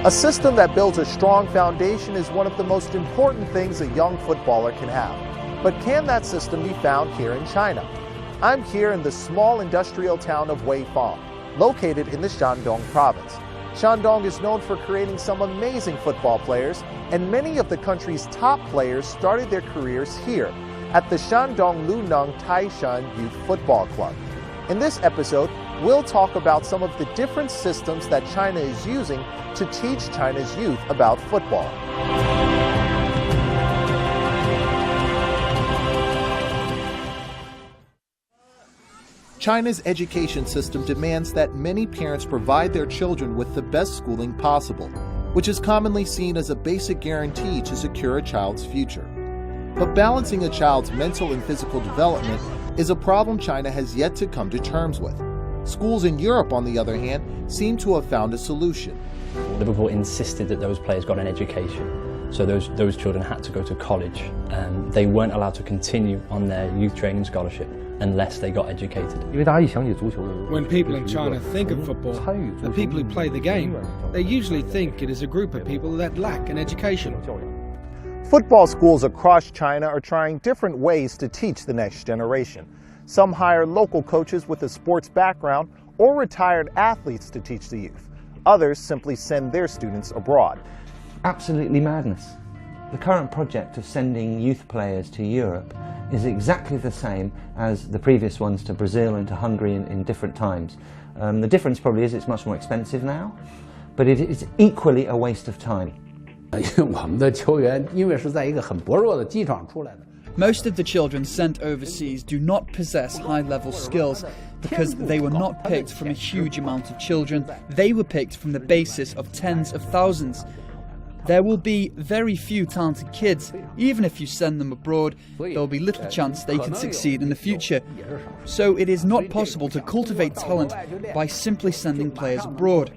A system that builds a strong foundation is one of the most important things a young footballer can have. But can that system be found here in China? I'm here in the small industrial town of Weifang, located in the Shandong province. Shandong is known for creating some amazing football players, and many of the country's top players started their careers here at the Shandong Luneng Taishan Youth Football Club. In this episode, we'll talk about some of the different systems that China is using to teach China's youth about football. China's education system demands that many parents provide their children with the best schooling possible, which is commonly seen as a basic guarantee to secure a child's future. But balancing a child's mental and physical development is a problem China has yet to come to terms with. Schools in Europe, on the other hand, seem to have found a solution. Liverpool insisted that those players got an education, so those children had to go to college, and they weren't allowed to continue on their youth training scholarship unless they got educated. When people in China think of football, the people who play the game, they usually think it is a group of people that lack an education. Football schools across China are trying different ways to teach the next generation. Some hire local coaches with a sports background or retired athletes to teach the youth. Others simply send their students abroad. Absolutely madness. The current project of sending youth players to Europe is exactly the same as the previous ones to Brazil and to Hungary in different times. The difference probably is it's much more expensive now, but it is equally a waste of time. Most of the children sent overseas do not possess high-level skills because they were not picked from a huge amount of children. They were picked from the basis of tens of thousands. There will be very few talented kids. Even if you send them abroad, there will be little chance they can succeed in the future. So it is not possible to cultivate talent by simply sending players abroad.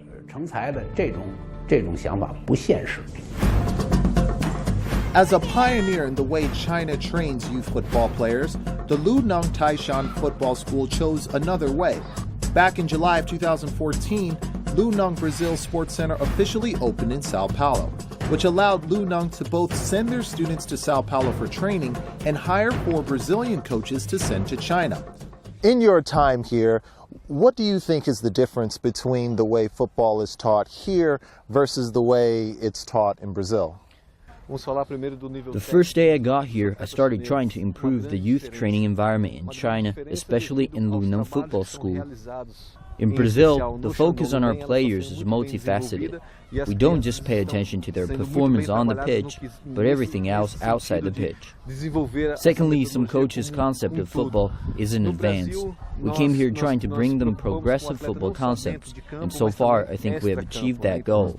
As a pioneer in the way China trains youth football players, the Luneng Taishan Football School chose another way. Back in July of 2014, Luneng Brazil Sports Center officially opened in Sao Paulo, which allowed Luneng to both send their students to Sao Paulo for training and hire 4 Brazilian coaches to send to China. In your time here, what do you think is the difference between the way football is taught here versus the way it's taught in Brazil? The first day I got here, I started trying to improve the youth training environment in China, especially in Luneng Football School. In Brazil, the focus on our players is multifaceted. We don't just pay attention to their performance on the pitch, but everything else outside the pitch. Secondly, some coaches' concept of football isn't advanced. We came here trying to bring them progressive football concepts, and so far I think we have achieved that goal.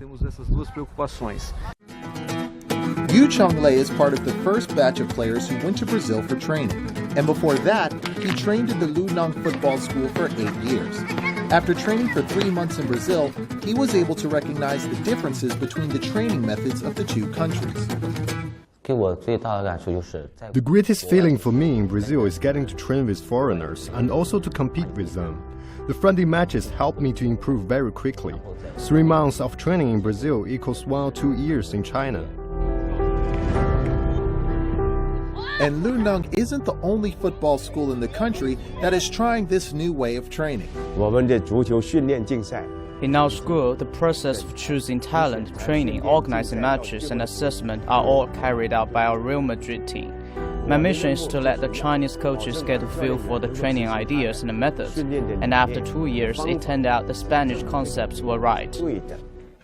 Yu Cheng-lei is part of the first batch of players who went to Brazil for training, and before that, he trained in the Luneng Football School for 8 years. After training for 3 months in Brazil, he was able to recognize the differences between the training methods of the two countries. The greatest feeling for me in Brazil is getting to train with foreigners and also to compete with them. The friendly matches helped me to improve very quickly. 3 months of training in Brazil equals 1 or 2 years in China. And Luneng isn't the only football school in the country that is trying this new way of training. In our school, the process of choosing talent, training, organizing matches, and assessment are all carried out by our Real Madrid team. My mission is to let the Chinese coaches get a feel for the training ideas and the methods, and after 2 years, it turned out the Spanish concepts were right.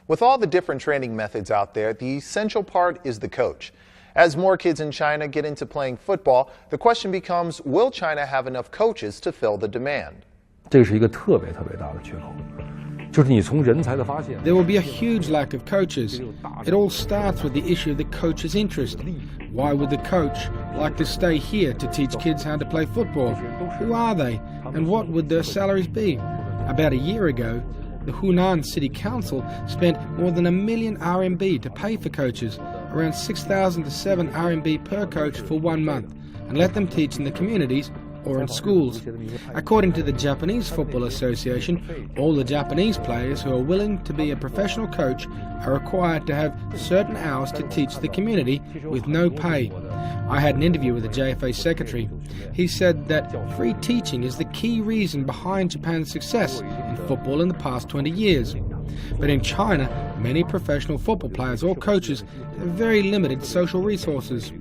With all the different training methods out there, the essential part is the coach. As more kids in China get into playing football, the question becomes, will China have enough coaches to fill the demand? There will be a huge lack of coaches. It all starts with the issue of the coach's interest. Why would the coach like to stay here to teach kids how to play football? Who are they, and what would their salaries be? About a year ago, the Hunan City Council spent more than 1 million RMB to pay for coaches, around 6,000 to 7 RMB per coach for 1 month, and let them teach in the communities or in schools. According to the Japanese Football Association, all the Japanese players who are willing to be a professional coach are required to have certain hours to teach the community with no pay. I had an interview with the JFA secretary. He said that free teaching is the key reason behind Japan's success in football in the past 20 years. But in China, many professional football players or coaches have very limited social resources.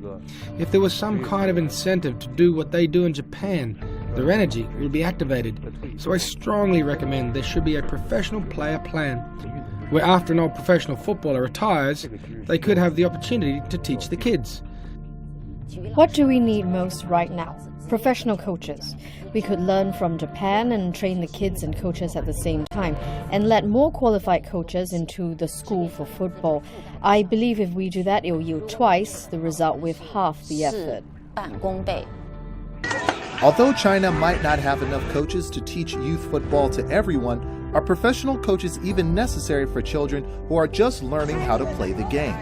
If there was some kind of incentive to do what they do in Japan, their energy will be activated. So I strongly recommend there should be a professional player plan, where after an old professional footballer retires, they could have the opportunity to teach the kids. What do we need most right now? Professional coaches. We could learn from Japan and train the kids and coaches at the same time, and let more qualified coaches into the school for football. I believe if we do that, it will yield twice the result with half the effort. Although China might not have enough coaches to teach youth football to everyone, are professional coaches even necessary for children who are just learning how to play the game?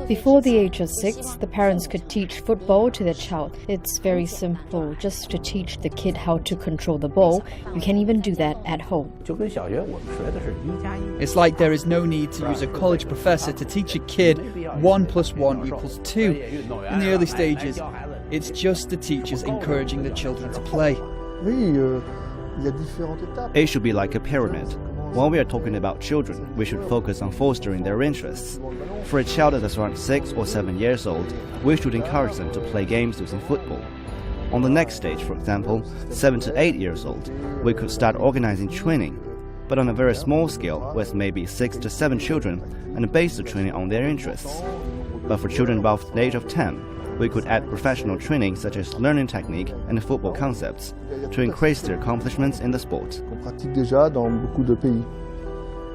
Before the age of 6, the parents could teach football to their child. It's very simple, just to teach the kid how to control the ball. You can even do that at home. It's like there is no need to use a college professor to teach a kid 1 + 1 = 2. In the early stages, it's just the teachers encouraging the children to play. It should be like a pyramid. When we are talking about children, we should focus on fostering their interests. For a child that is around 6 or 7 years old, we should encourage them to play games using football. On the next stage, for example, 7 to 8 years old, we could start organizing training, but on a very small scale with maybe 6 to 7 children and base the training on their interests. But for children above the age of 10, we could add professional training such as learning technique and football concepts to increase their accomplishments in the sport.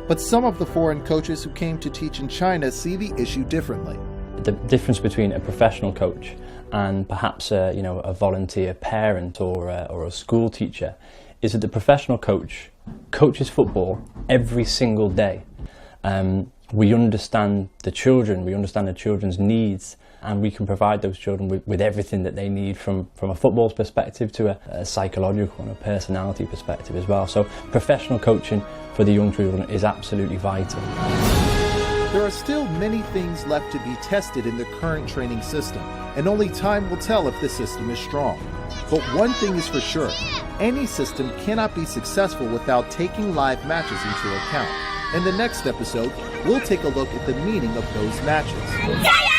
But some of the foreign coaches who came to teach in China see the issue differently. The difference between a professional coach and perhaps a volunteer parent or a school teacher is that the professional coach coaches football every single day. We understand the children, we understand the children's needs, and we can provide those children with everything that they need from a football's perspective to a psychological and a personality perspective as well. So professional coaching for the young children is absolutely vital. There are still many things left to be tested in the current training system, and only time will tell if the system is strong. But one thing is for sure, any system cannot be successful without taking live matches into account. In the next episode, we'll take a look at the meaning of those matches.